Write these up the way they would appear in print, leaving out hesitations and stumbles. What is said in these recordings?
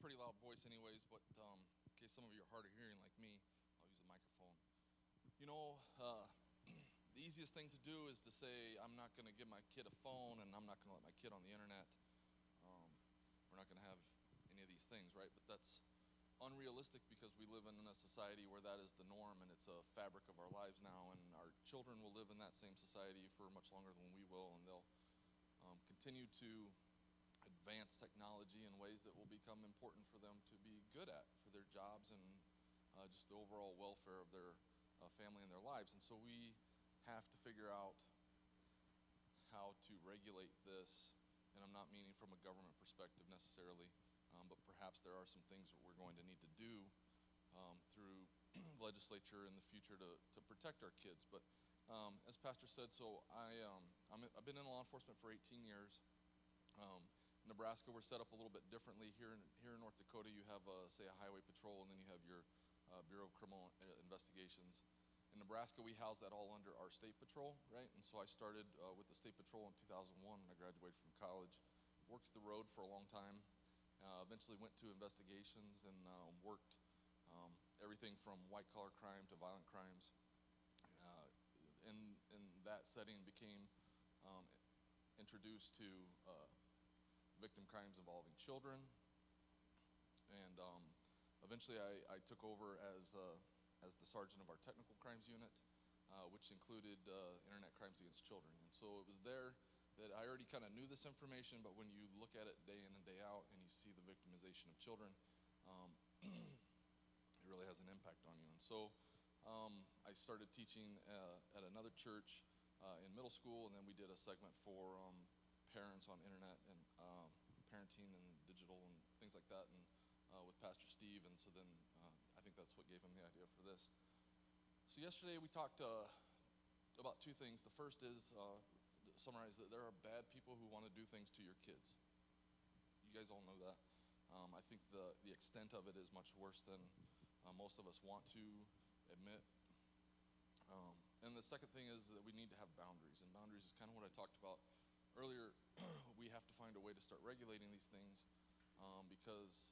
pretty loud voice anyways, but in case some of you are hard of hearing like me, I'll use a microphone. You know, the easiest thing to do is to say, I'm not going to give my kid a phone and I'm not going to let my kid on the internet. We're not going to have any of these things, right? But that's unrealistic because we live in a society where that is the norm and it's a fabric of our lives now, and our children will live in that same society for much longer than we will, and they'll continue to advance technology in ways that will become important for them to be good at for their jobs and just the overall welfare of their family and their lives. And so we have to figure out how to regulate this, and I'm not meaning from a government perspective necessarily, but perhaps there are some things that we're going to need to do through legislature in the future to protect our kids. But as Pastor said, so I've been in law enforcement for 18 years. Nebraska, we're set up a little bit differently. Here in North Dakota, you have, say, a highway patrol, and then you have your Bureau of Criminal Investigations. In Nebraska, we house that all under our state patrol, right? And so I started with the state patrol in 2001 when I graduated from college. Worked the road for a long time. Eventually went to investigations and worked everything from white-collar crime to violent crimes. In that setting, became introduced to victim crimes involving children, and eventually I took over as the sergeant of our technical crimes unit, which included internet crimes against children. And so it was there that I already kind of knew this information, but when you look at it day in and day out and you see the victimization of children, it really has an impact on you. And so I started teaching at another church in middle school, and then we did a segment for parents on internet and parenting and digital and things like that, and with Pastor Steve. And so then I think that's what gave him the idea for this. So yesterday we talked about two things. The first is to summarize that there are bad people who want to do things to your kids. You guys all know that. I think the extent of it is much worse than most of us want to admit. And the second thing is that we need to have boundaries, and boundaries is kind of what I talked about earlier. We have to find a way to start regulating these things because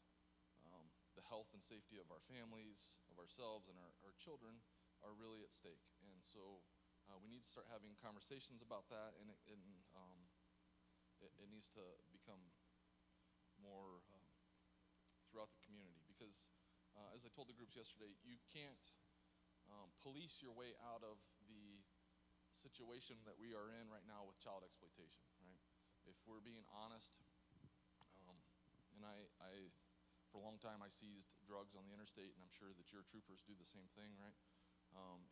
the health and safety of our families, of ourselves, and our children are really at stake. And so we need to start having conversations about that, and it needs to become more throughout the community, because as I told the groups yesterday, you can't police your way out of the situation that we are in right now with child exploitation, right? If we're being honest, and I for a long time I seized drugs on the interstate, and I'm sure that your troopers do the same thing, right? And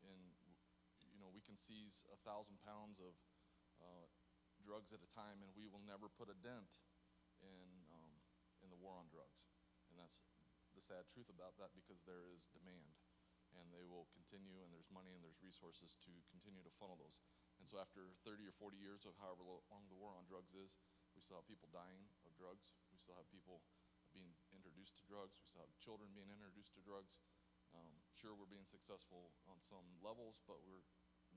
you know, we can seize 1,000 pounds of drugs at a time, and we will never put a dent in the war on drugs. And that's the sad truth about that, because there is demand, and they will continue, and there's money and there's resources to continue to funnel those. And so after 30 or 40 years of however long the war on drugs is, we still have people dying of drugs. We still have people being introduced to drugs. We still have children being introduced to drugs. Sure, we're being successful on some levels, but we're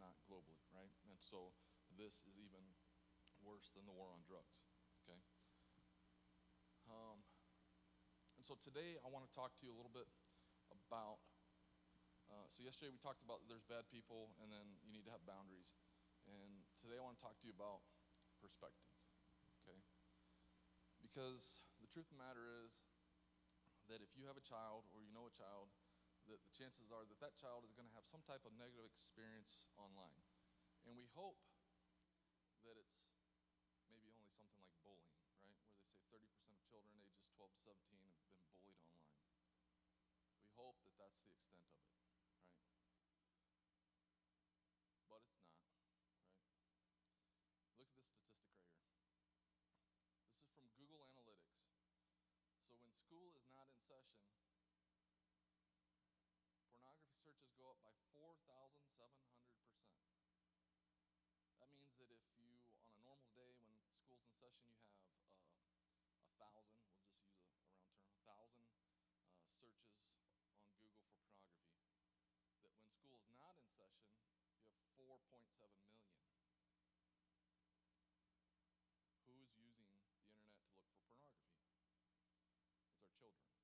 not globally, right? And so this is even worse than the war on drugs, okay? And so today I want to talk to you a little bit about, so yesterday we talked about there's bad people and then you need to have boundaries. And today I want to talk to you about perspective, okay? Because the truth of the matter is that if you have a child or you know a child, that the chances are that that child is going to have some type of negative experience online. And we hope that it's maybe only something like bullying, right? Where they say 30% of children ages 12 to 17 have been bullied online. We hope that that's the extent of it, right? But it's not, right? Look at this statistic right here. This is from Google Analytics. So when school is not in session, pornography searches go up by 4,700%. That means that if you, on a normal day when school's in session, you have 1,000, we'll just use a round term, 1,000 searches on Google for pornography, that when school is not in session, you have 4.7 million. Who's using the internet to look for pornography? It's our children.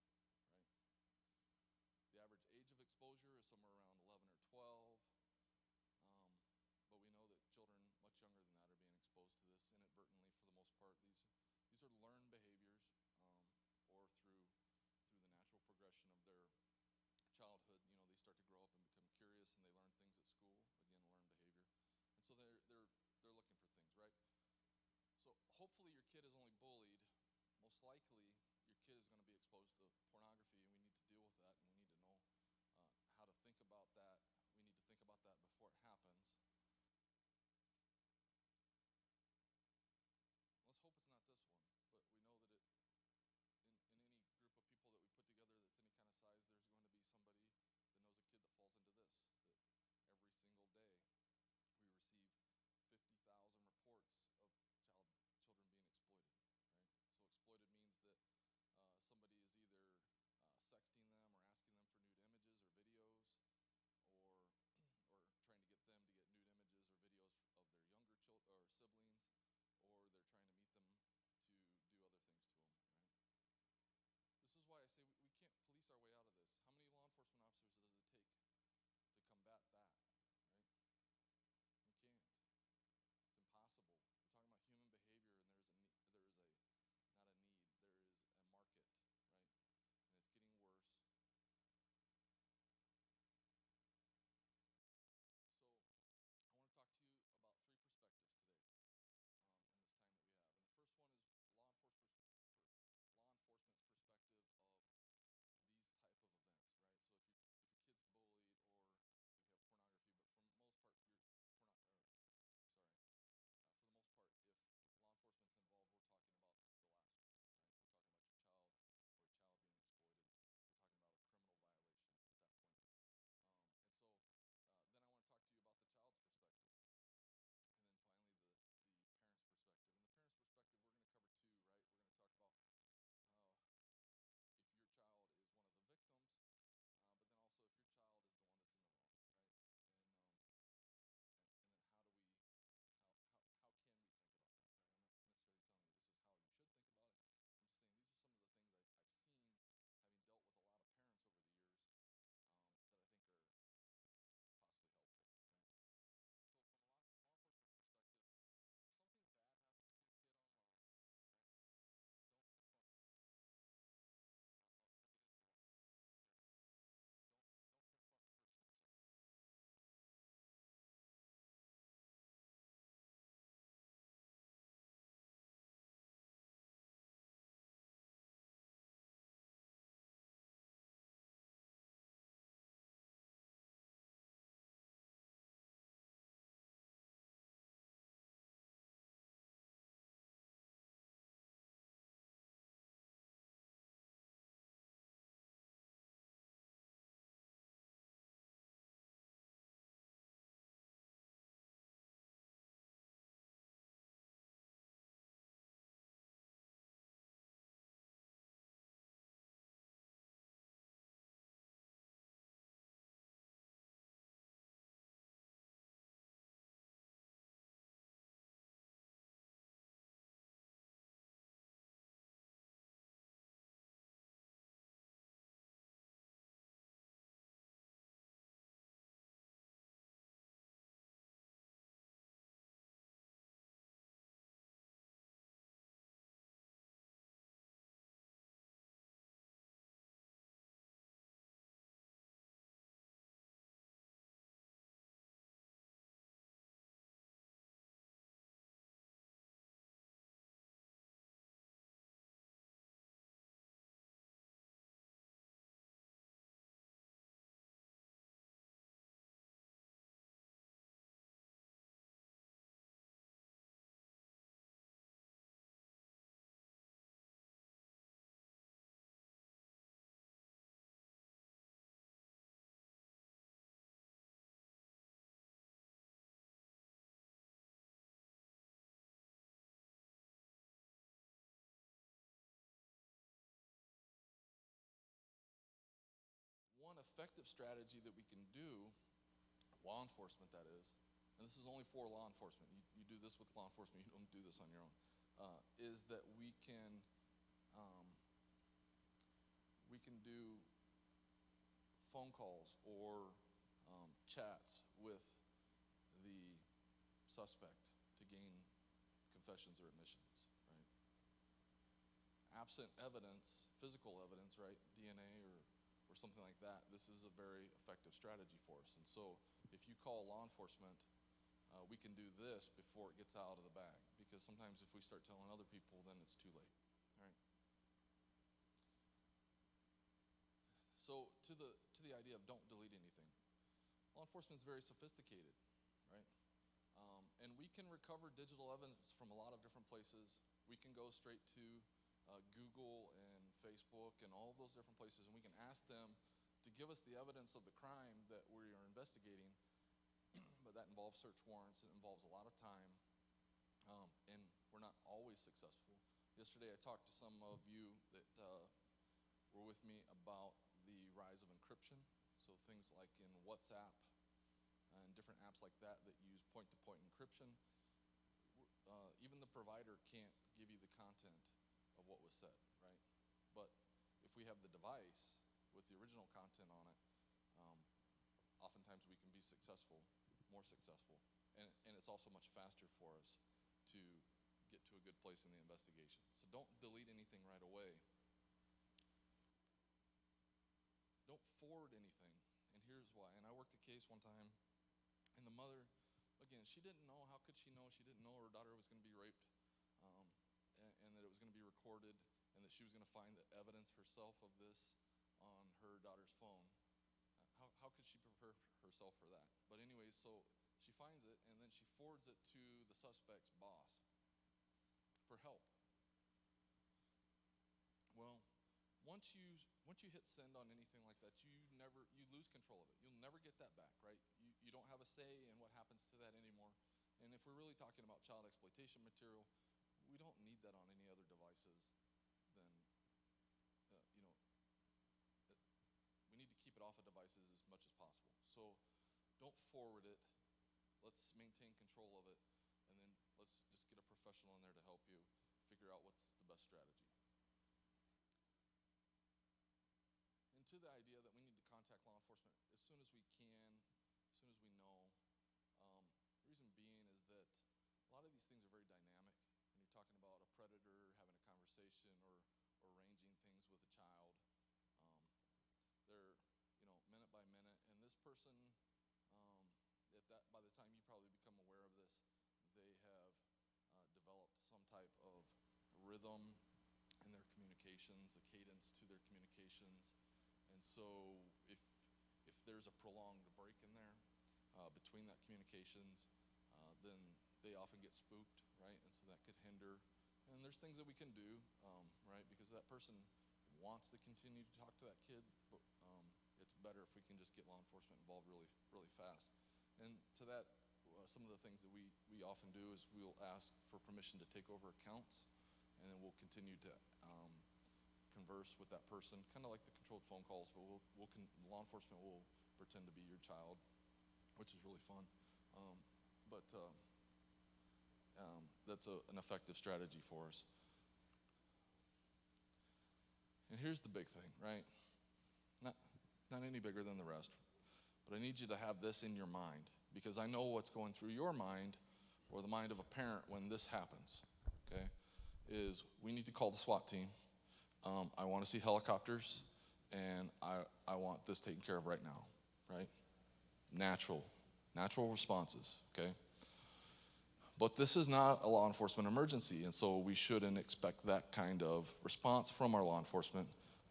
somewhere around 11 or 12. But we know that children much younger than that are being exposed to this inadvertently for the most part. These are learned behaviors, or through the natural progression of their childhood. They start to grow up and become curious, and they learn things at school. Again, learned behavior, and so they're looking for things, right? So hopefully your kid is only bullied. Most likely your kid is going to be exposed to pornography, and we need to deal with that, and we need to know how to think about that. We need to think about that before it happens. Let's hope it's not this one, but we know that in any group of people that we put together that's any kind of size, there's going to be somebody that knows a kid that falls into this, that every single day we receive 50,000 reports of children being exploited, right? So exploited means that somebody is either sexting them or asking them for nude images or videos, or or trying to get them to get nude images or videos of their younger children or siblings, or they're trying to meet them to do other things to them, right? This is why I say we can't police our way out of this. How many law enforcement officers does it take to combat that, right? We can't. It's impossible. We're talking about human behavior, and there is a not a need, there is a market, right? And it's getting worse. So I want to talk to you about three perspectives today, in this time that we have. And the first one is law enforcement's perspective of these type of events, right? So if a kid's bullied, or we have pornography, but for the most part, for the most part, if law enforcement's involved, we're talking about the last one, right? We're talking about your child or a child being exploited. We're talking about a criminal violation at that point. And so then I want to talk to you about the child's perspective. And then finally, the parent's perspective. And the parent's perspective, we're going to cover two, right? We're going to talk about if your child is one of the victims, but then also if your child is the one that's in the wrong, right? And then how can we think about that, right? I'm not necessarily telling you this is how you should think about it. I'm just saying these are some of the things I've seen, having dealt with a lot of parents over the years, that I think are possibly helpful, right? So from a law enforcement perspective, if something bad happens to a kid online, right, don't confront them. I'll get into why. Okay, don't confront the person himself. One effective strategy that we can do, law enforcement that is, and this is only for law enforcement, you do this with law enforcement, you don't do this on your own, is that we can do phone calls or chats with the suspect to gain confessions or admissions, right? Absent evidence, physical evidence, right, DNA or something like that, this is a very effective strategy for us. And so if you call law enforcement, we can do this before it gets out of the bag, because sometimes if we start telling other people, then it's too late, right? So to the idea of don't delete anything, law enforcement is very sophisticated, right? And we can recover digital evidence from a lot of different places. We can go straight to Google and Facebook and all of those different places, and we can ask them to give us the evidence of the crime that we are investigating. But that involves search warrants. It involves a lot of time, and we're not always successful. Yesterday, I talked to some of you that were with me about the rise of encryption. So things like in WhatsApp and different apps like that that use point-to-point encryption. Even the provider can't give you the content of what was said, right? But if we have the device with the original content on it, oftentimes we can be successful, more successful, and it's also much faster for us to get to a good place in the investigation. So don't delete anything right away. Don't forward anything, and here's why. And I worked a case one time, and the mother, again, she didn't know. How could she know? She didn't know her daughter was going to be raped, and that it was going to be recorded, and that she was going to find the evidence herself of this on her daughter's phone. How could she prepare herself for that? But anyways, so she finds it, and then she forwards it to the suspect's boss for help. Well, once you hit send on anything like that, you lose control of it. You'll never get that back, right? You don't have a say in what happens to that anymore. And if we're really talking about child exploitation material, we don't need that on any other devices than, we need to keep it off of devices as much as possible. So don't forward it. Let's maintain control of it, and then let's just get a professional in there to help you figure out what's the best strategy. And to the idea that we need to contact law enforcement as soon as we can, as soon as we know. The reason being is that a lot of these things are very dynamic. When you're talking about a predator having a conversation or arranging things with a child, they're minute by minute. And this person, by the time you probably become aware of this, they have developed some type of rhythm in their communications, a cadence to their communications. And so if there's a prolonged break in there between that communications, then they often get spooked, right? And so that could hinder. And there's things that we can do, right? Because that person wants to continue to talk to that kid, but it's better if we can just get law enforcement involved really, really fast. And to that, some of the things that we often do is we'll ask for permission to take over accounts, and then we'll continue to converse with that person, kind of like the controlled phone calls, but law enforcement will pretend to be your child, which is really fun. But that's an effective strategy for us. And here's the big thing, right? Not any bigger than the rest, but I need you to have this in your mind, because I know what's going through your mind or the mind of a parent when this happens, okay, is we need to call the SWAT team. I want to see helicopters, and I want this taken care of right now, right? Natural responses, okay? But this is not a law enforcement emergency, and so we shouldn't expect that kind of response from our law enforcement.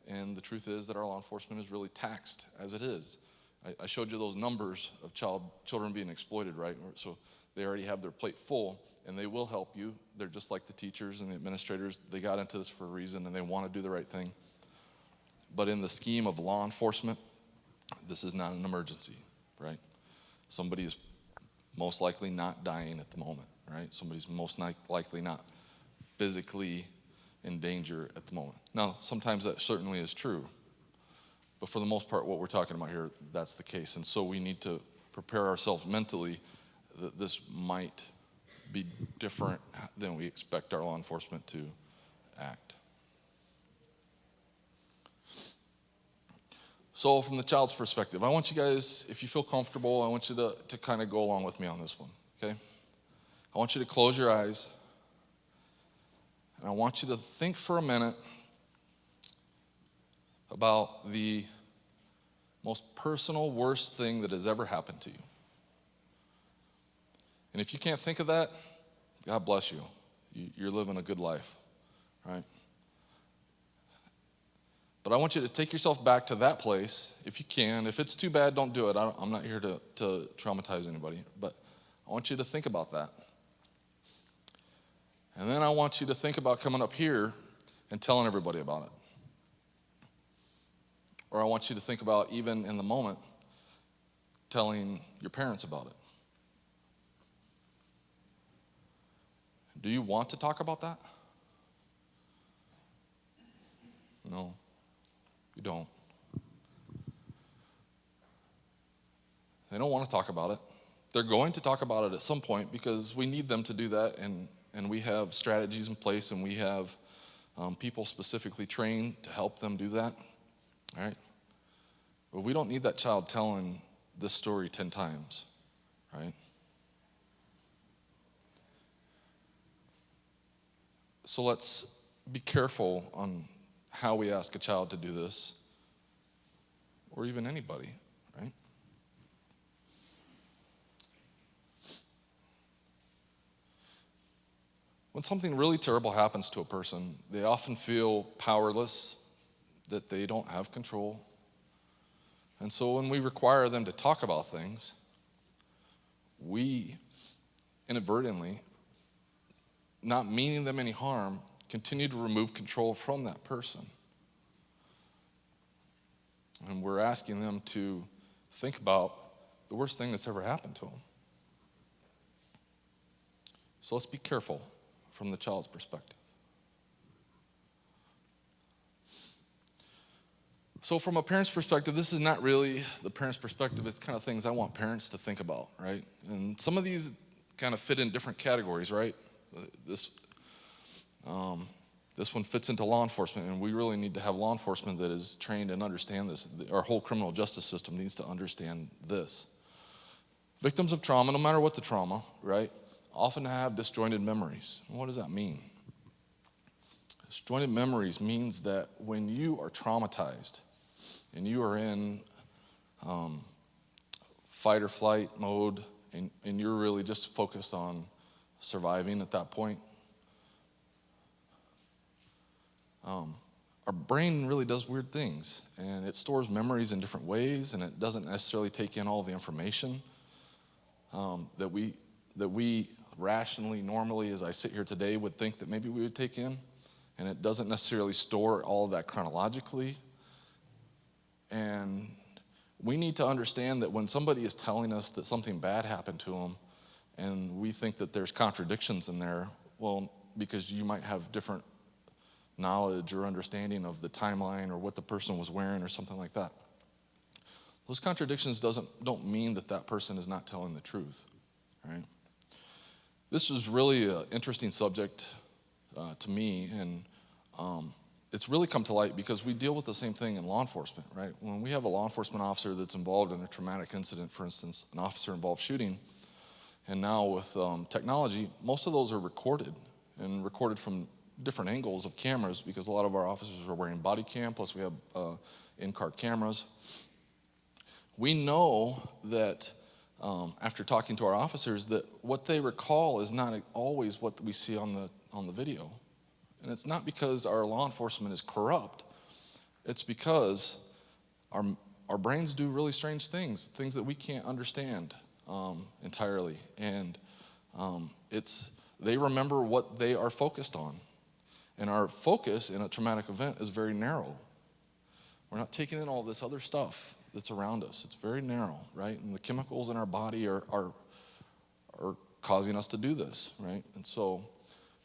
And the truth is that our law enforcement is really taxed as it is. I showed you those numbers of children being exploited, right? So they already have their plate full, and they will help you. They're just like the teachers and the administrators. They got into this for a reason, and they want to do the right thing. But in the scheme of law enforcement, this is not an emergency, right? Somebody is most likely not dying at the moment, right? Somebody's most likely not physically in danger at the moment. Now, sometimes that certainly is true, but for the most part, what we're talking about here, that's the case. And so we need to prepare ourselves mentally that this might be different than we expect our law enforcement to act. So from the child's perspective, I want you guys, if you feel comfortable, I want you to kind of go along with me on this one, okay? I want you to close your eyes, and I want you to think for a minute about the most personal, worst thing that has ever happened to you. And if you can't think of that, God bless you. You're living a good life, right? But I want you to take yourself back to that place, if you can. If it's too bad, don't do it. I'm not here to traumatize anybody. But I want you to think about that. And then I want you to think about coming up here and telling everybody about it. Or I want you to think about, even in the moment, telling your parents about it. Do you want to talk about that? No, you don't. They don't want to talk about it. They're going to talk about it at some point because we need them to do that, and we have strategies in place, and we have people specifically trained to help them do that, all right? But we don't need that child telling this story 10 times, right? So let's be careful on how we ask a child to do this, or even anybody, right? When something really terrible happens to a person, they often feel powerless, that they don't have control. And so when we require them to talk about things, we inadvertently, not meaning them any harm, continue to remove control from that person. And we're asking them to think about the worst thing that's ever happened to them. So let's be careful from the child's perspective. So from a parent's perspective, this is not really the parent's perspective. It's kind of things I want parents to think about, right? And some of these kind of fit in different categories, right? This one fits into law enforcement, and we really need to have law enforcement that is trained and understand this. Our whole criminal justice system needs to understand this. Victims of trauma, no matter what the trauma, right, often have disjointed memories. What does that mean? Disjointed memories means that when you are traumatized and you are in fight or flight mode, and you're really just focused on surviving at that point, our brain really does weird things, and it stores memories in different ways, and it doesn't necessarily take in all the information that we rationally, normally, as I sit here today, would think that maybe we would take in, and it doesn't necessarily store all of that chronologically. And we need to understand that when somebody is telling us that something bad happened to them, and we think that there's contradictions in there, well, because you might have different knowledge or understanding of the timeline or what the person was wearing or something like that. Those contradictions don't mean that that person is not telling the truth, right? This was really an interesting subject to me, and it's really come to light because we deal with the same thing in law enforcement, right? When we have a law enforcement officer that's involved in a traumatic incident, for instance, an officer-involved shooting, and now with technology, most of those are recorded, and recorded from different angles of cameras, because a lot of our officers are wearing body cam, plus we have in-car cameras. We know that after talking to our officers, that what they recall is not always what we see on the video. And it's not because our law enforcement is corrupt. It's because our brains do really strange things that we can't understand entirely. And they remember what they are focused on. And our focus in a traumatic event is very narrow. We're not taking in all this other stuff that's around us. It's very narrow, right? And the chemicals in our body are causing us to do this, right? And so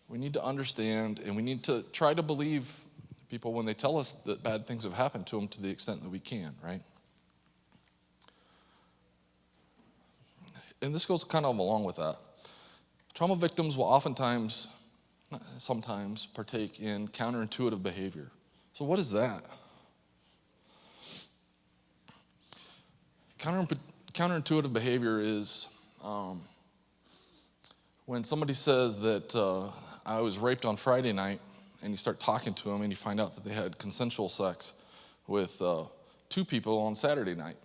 we need to understand, and we need to try to believe people when they tell us that bad things have happened to them to the extent that we can, right? And this goes kind of along with that. Trauma victims will sometimes partake in counterintuitive behavior. So what is that? counterintuitive behavior is when somebody says that I was raped on Friday night, and you start talking to them and you find out that they had consensual sex with 2 people on Saturday night.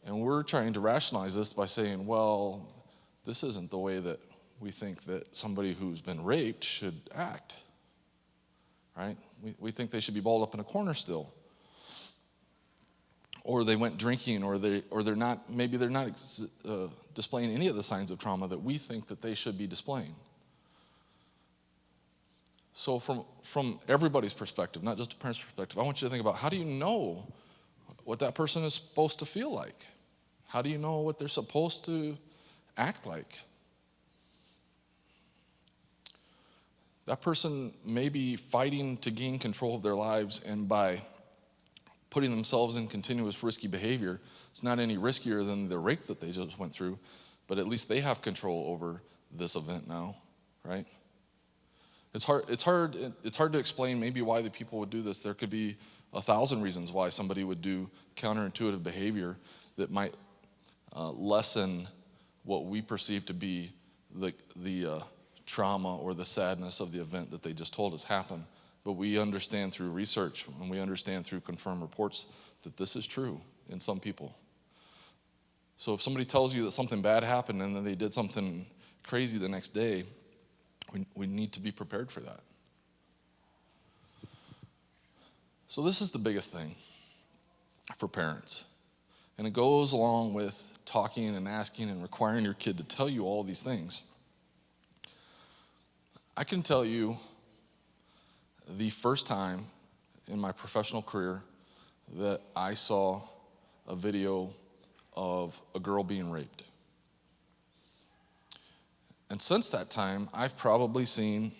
And we're trying to rationalize this by saying, well, this isn't the way that we think that somebody who's been raped should act, right? We think they should be balled up in a corner still. Or they went drinking, or they're not displaying any of the signs of trauma that we think that they should be displaying. So from everybody's perspective, not just a parent's perspective, I want you to think about, how do you know what that person is supposed to feel like? How do you know what they're supposed to act like? That person may be fighting to gain control of their lives, and by putting themselves in continuous risky behavior, it's not any riskier than the rape that they just went through, but at least they have control over this event now, right? It's hard to explain maybe why the people would do this. There could be 1,000 reasons why somebody would do counterintuitive behavior that might lessen what we perceive to be the trauma or the sadness of the event that they just told us happened. But we understand through research, and we understand through confirmed reports, that this is true in some people. So if somebody tells you that something bad happened and then they did something crazy the next day, we need to be prepared for that. So this is the biggest thing for parents. And it goes along with talking and asking and requiring your kid to tell you all these things. I can tell you the first time in my professional career that I saw a video of a girl being raped. And since that time, I've probably seen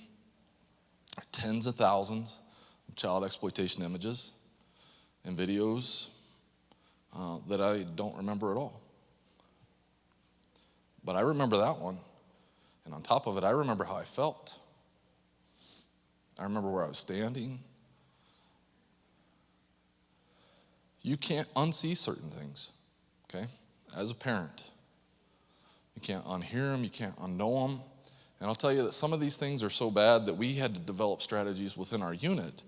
tens of thousands of child exploitation images and videos that I don't remember at all. But I remember that one. And on top of it, I remember how I felt. I remember where I was standing. You can't unsee certain things, okay, as a parent. You can't unhear them, you can't unknow them. And I'll tell you that some of these things are so bad that we had to develop strategies within our unit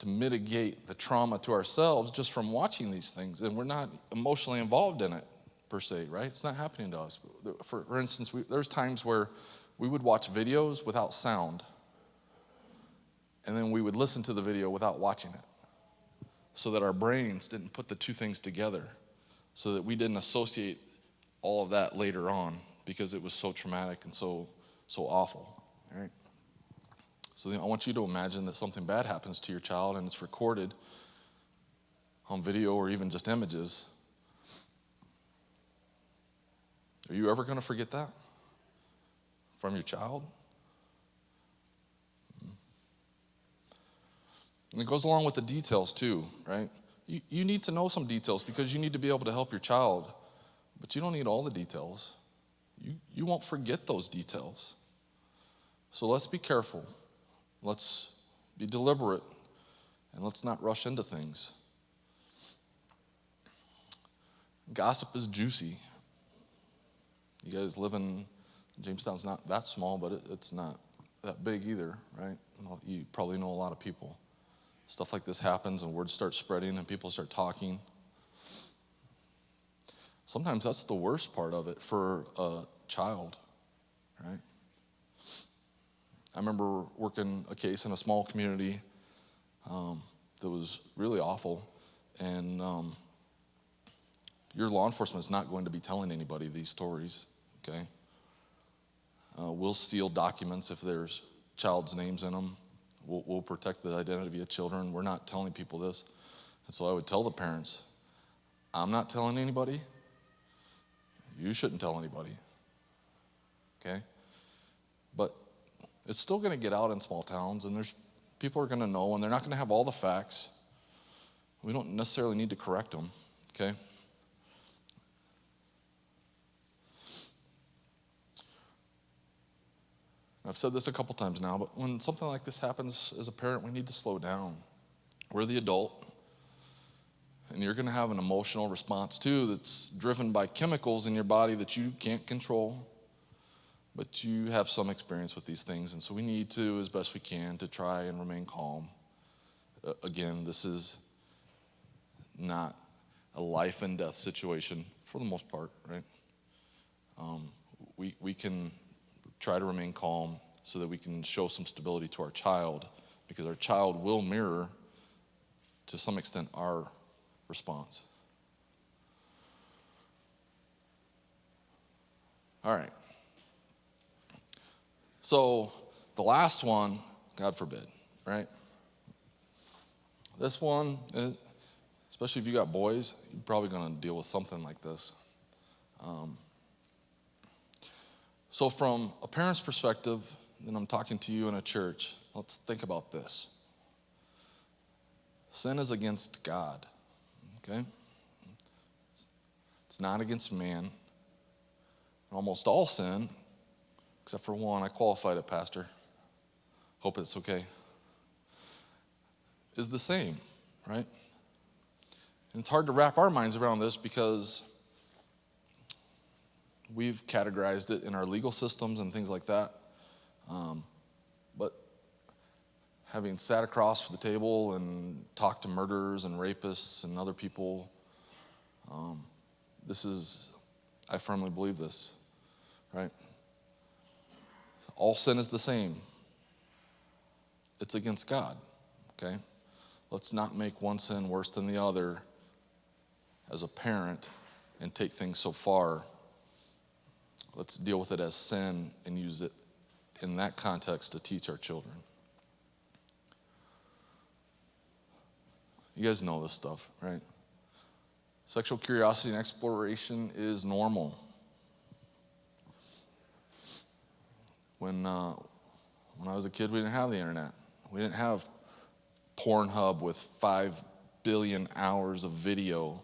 to mitigate the trauma to ourselves just from watching these things. And we're not emotionally involved in it, per se, right? It's not happening to us. For instance, there's times where we would watch videos without sound, and then we would listen to the video without watching it, so that our brains didn't put the two things together, so that we didn't associate all of that later on because it was so traumatic and so awful, right? So I want you to imagine that something bad happens to your child and it's recorded on video or even just images. Are you ever going to forget that from your child? And it goes along with the details too, right? You need to know some details because you need to be able to help your child, but you don't need all the details. You won't forget those details. So let's be careful. Let's be deliberate, and let's not rush into things. Gossip is juicy. You guys live in Jamestown's not that small, but it's not that big either, right? Well, you probably know a lot of people. Stuff like this happens and word starts spreading and people start talking. Sometimes that's the worst part of it for a child, right? I remember working a case in a small community that was really awful, and your law enforcement is not going to be telling anybody these stories, okay? We'll steal documents if there's child's names in them. We'll protect the identity of children. We're not telling people this. And so I would tell the parents, I'm not telling anybody. You shouldn't tell anybody, okay? But it's still going to get out in small towns, and people are going to know, and they're not going to have all the facts. We don't necessarily need to correct them, okay? I've said this a couple times now, but when something like this happens as a parent, we need to slow down. We're the adult, And you're going to have an emotional response too that's driven by chemicals in your body that you can't control. But you have some experience with these things, and so we need to, as best we can, to try and remain calm. Again, this is not a life and death situation for the most part, right? We can try to remain calm so that we can show some stability to our child, because our child will mirror, to some extent, our response. All right. So the last one, God forbid, right? This one, especially if you got boys, you're probably going to deal with something like this. So from a parent's perspective, and I'm talking to you in a church, let's think about this. Sin is against God, okay? It's not against man. Almost all sin, except for one, I qualified it, Pastor. Hope it's okay. Is the same, right? And it's hard to wrap our minds around this because we've categorized it in our legal systems and things like that. But having sat across the table and talked to murderers and rapists and other people, I firmly believe this, right? All sin is the same. It's against God, okay? Let's not make one sin worse than the other as a parent and take things so far. Let's deal with it as sin and use it in that context to teach our children. You guys know this stuff, right? Sexual curiosity and exploration is normal. When I was a kid, we didn't have the internet. We didn't have Pornhub with 5 billion hours of video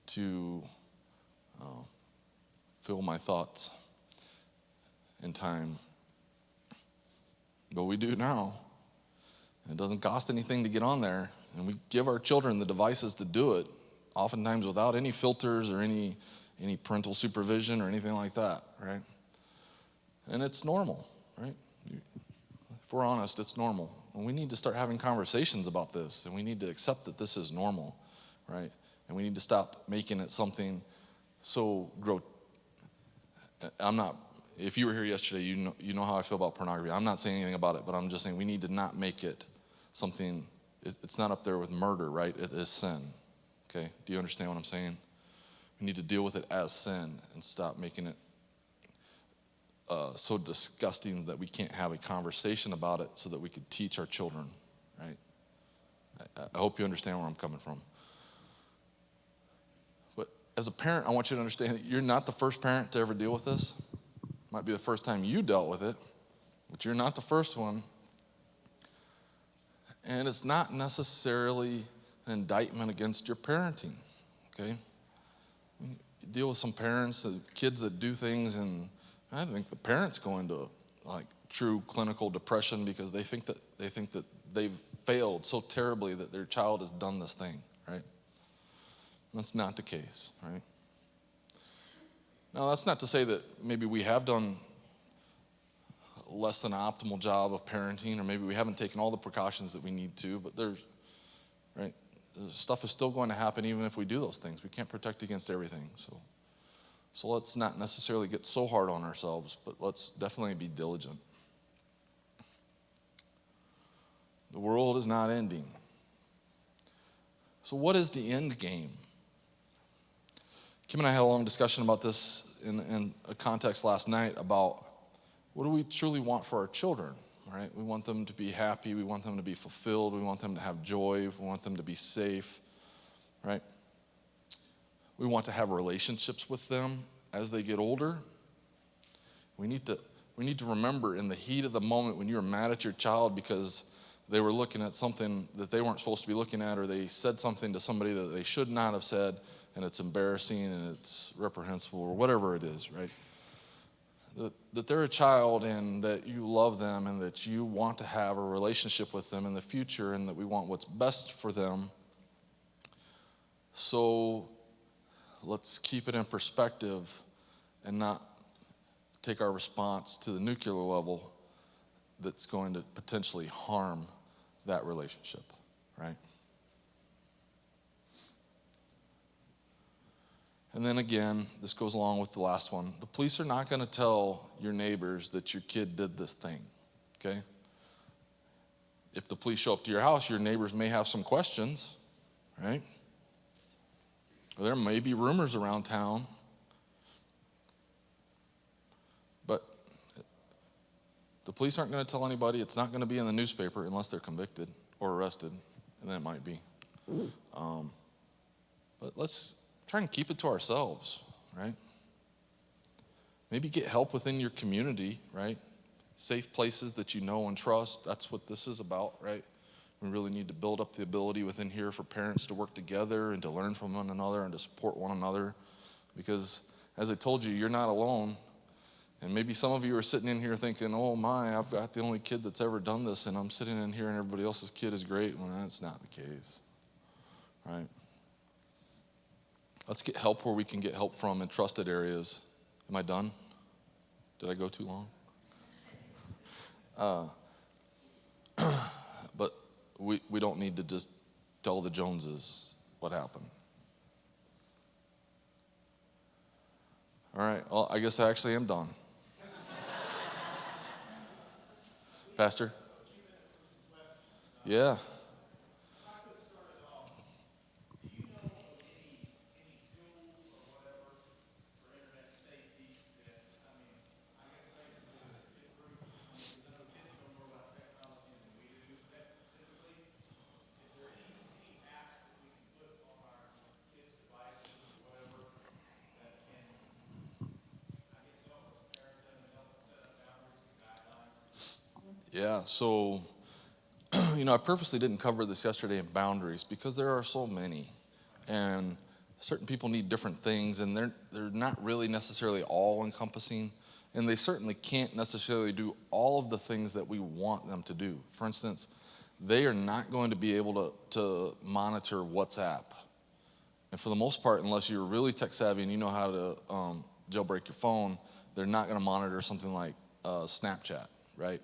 to fill my thoughts in time. But we do now. It doesn't cost anything to get on there, and we give our children the devices to do it, oftentimes without any filters or any parental supervision or anything like that, right? And it's normal, right? If we're honest, it's normal. And we need to start having conversations about this, and we need to accept that this is normal, right? And we need to stop making it something so if you were here yesterday, you know how I feel about pornography. I'm not saying anything about it, but I'm just saying we need to not make it something, it's not up there with murder, right? It is sin, okay? Do you understand what I'm saying? We need to deal with it as sin and stop making it so disgusting that we can't have a conversation about it so that we could teach our children, right? I hope you understand where I'm coming from. But as a parent, I want you to understand that you're not the first parent to ever deal with this. Might be the first time you dealt with it, but you're not the first one. And it's not necessarily an indictment against your parenting, okay? You deal with some parents, kids that do things, and I think the parents go into like true clinical depression because they think that they've failed so terribly that their child has done this thing, right? And that's not the case, right? Now, that's not to say that maybe we have done less than an optimal job of parenting, or maybe we haven't taken all the precautions that we need to, but stuff is still going to happen even if we do those things. We can't protect against everything, so let's not necessarily get so hard on ourselves, but let's definitely be diligent. The world is not ending. So what is the end game? Kim and I had a long discussion about this in a context last night about what do we truly want for our children, right? We want them to be happy. We want them to be fulfilled. We want them to have joy. We want them to be safe, right? We want to have relationships with them as they get older. We need to remember in the heat of the moment when you were mad at your child because they were looking at something that they weren't supposed to be looking at, or they said something to somebody that they should not have said, and it's embarrassing and it's reprehensible or whatever it is, right? That they're a child and that you love them and that you want to have a relationship with them in the future and that we want what's best for them. So let's keep it in perspective and not take our response to the nuclear level that's going to potentially harm that relationship, right? And then again, this goes along with the last one. The police are not going to tell your neighbors that your kid did this thing, okay? If the police show up to your house, your neighbors may have some questions, right? There may be rumors around town, but the police aren't going to tell anybody. It's not going to be in the newspaper unless they're convicted or arrested, and then it might be. But let's try and keep it to ourselves, right? Maybe get help within your community, right? Safe places that you know and trust. That's what this is about, right? We really need to build up the ability within here for parents to work together and to learn from one another and to support one another. Because, as I told you, you're not alone. And maybe some of you are sitting in here thinking, oh my, I've got the only kid that's ever done this, and I'm sitting in here and everybody else's kid is great. Well, that's not the case, right? Let's get help where we can get help from in trusted areas. Am I done? Did I go too long? But we don't need to just tell the Joneses what happened. All right, well, I guess I actually am done. Pastor? Yeah. Yeah, so, I purposely didn't cover this yesterday in boundaries because there are so many. And certain people need different things, and they're not really necessarily all encompassing. And they certainly can't necessarily do all of the things that we want them to do. For instance, they are not going to be able to monitor WhatsApp. And for the most part, unless you're really tech savvy and you know how to jailbreak your phone, they're not going to monitor something like Snapchat, right?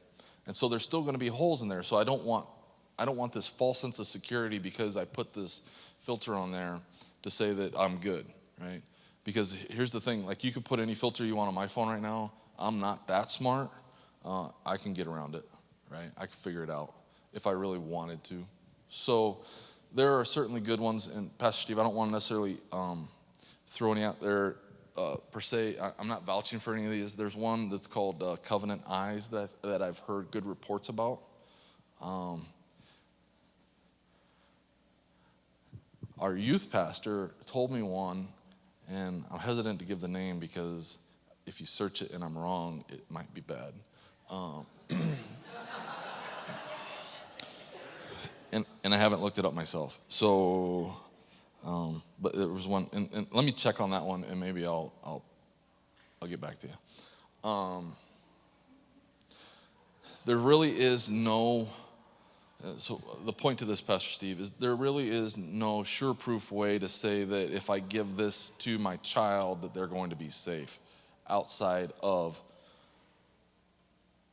And so there's still going to be holes in there. So I don't want this false sense of security because I put this filter on there to say that I'm good, right? Because here's the thing, like you could put any filter you want on my phone right now. I'm not that smart. I can get around it, right? I can figure it out if I really wanted to. So there are certainly good ones. And Pastor Steve, I don't want to necessarily throw any out there per se. I'm not vouching for any of these. There's one that's called Covenant Eyes that I've heard good reports about. Our youth pastor told me one, and I'm hesitant to give the name because if you search it and I'm wrong, it might be bad. And I haven't looked it up myself. So, but there was one, and let me check on that one, and maybe I'll get back to you. There really is no. So the point to this, Pastor Steve, is there really is no sure-proof way to say that if I give this to my child that they're going to be safe outside of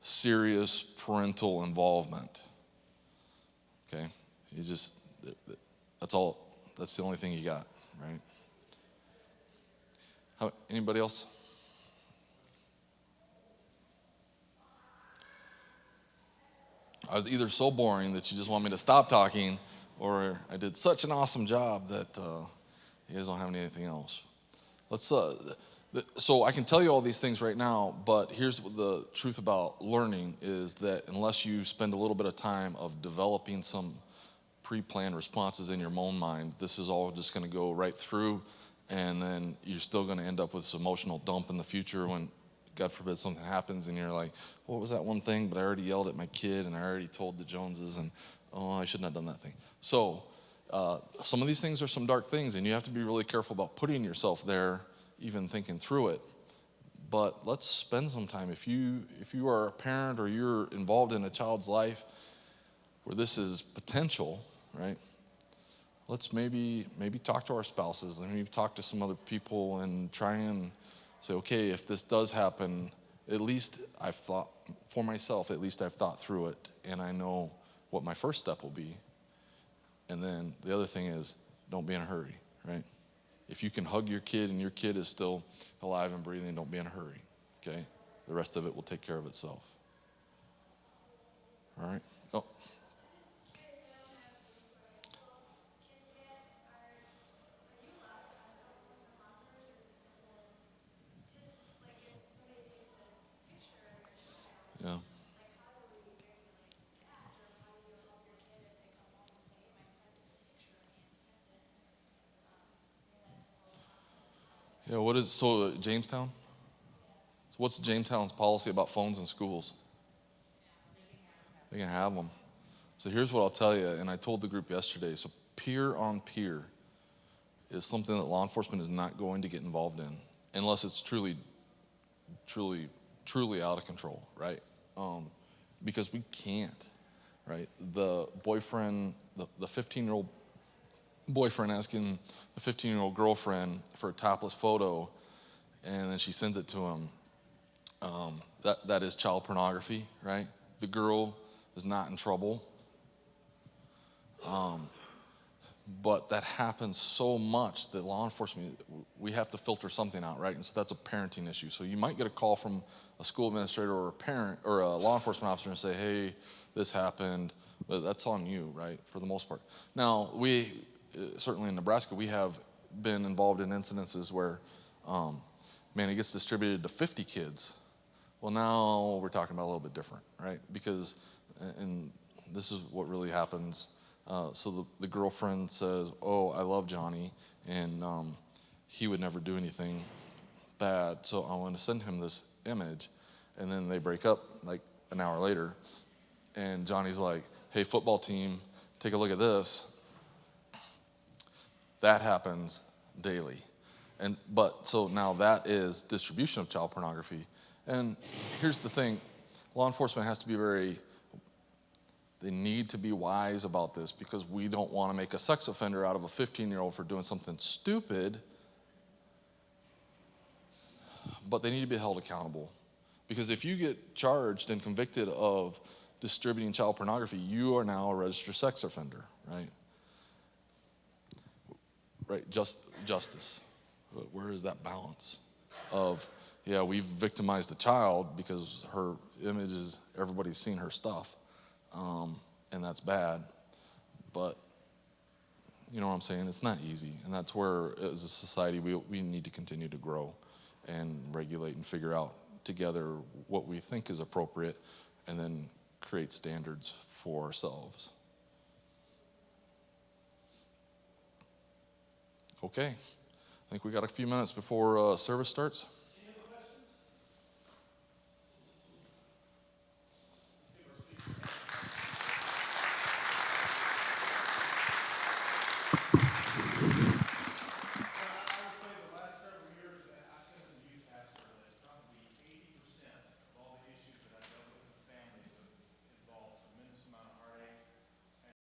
serious parental involvement. Okay? That's the only thing you got, right? Anybody else? I was either so boring that you just want me to stop talking, or I did such an awesome job that you guys don't have anything else. So I can tell you all these things right now, but here's the truth about learning is that unless you spend a little bit of time of developing some pre-planned responses in your own mind, this is all just going to go right through, and then you're still going to end up with this emotional dump in the future when, God forbid, something happens and you're like, what was that one thing? But I already yelled at my kid and I already told the Joneses and, I shouldn't have done that thing. So some of these things are some dark things, and you have to be really careful about putting yourself there, even thinking through it. But let's spend some time. If you are a parent or you're involved in a child's life where this is potential, right? let's maybe talk to our spouses, and maybe talk to some other people and try and say, okay, if this does happen, at least I've thought for myself, at least I've thought through it, and I know what my first step will be. And then the other thing is, don't be in a hurry, right? If you can hug your kid and your kid is still alive and breathing, don't be in a hurry, okay? The rest of it will take care of itself. All right? Oh. Yeah. Yeah, what is, so Jamestown? So what's Jamestown's policy about phones in schools? They can have them. So here's what I'll tell you, and I told the group yesterday. So peer on peer is something that law enforcement is not going to get involved in unless it's truly, truly, truly out of control, right? Because we can't, right? The boyfriend, the 15-year-old boyfriend asking the 15-year-old girlfriend for a topless photo, and then she sends it to him. That is child pornography, right? The girl is not in trouble. But that happens so much that law enforcement, we have to filter something out, right? And so that's a parenting issue. So you might get a call from a school administrator or a parent or a law enforcement officer and say, hey, this happened. But that's on you, right, for the most part. Now, we, certainly in Nebraska, we have been involved in incidences where, man, it gets distributed to 50 kids. Well, now we're talking about a little bit different, right? Because, and this is what really happens. So the girlfriend says, oh, I love Johnny, and he would never do anything bad, so I want to send him this image. And then they break up like an hour later, and Johnny's like, hey, football team, take a look at this. That happens daily. But so now that is distribution of child pornography. And here's the thing, law enforcement has to be they need to be wise about this, because we don't want to make a sex offender out of a 15-year-old for doing something stupid, but they need to be held accountable. Because if you get charged and convicted of distributing child pornography, you are now a registered sex offender, right? Right, justice. Where is that balance of, yeah, we've victimized the child because her image is, everybody's seen her stuff. And that's bad, but you know what I'm saying? It's not easy, and that's where, as a society, we need to continue to grow and regulate and figure out together what we think is appropriate, and then create standards for ourselves. Okay, I think we got a few minutes before service starts.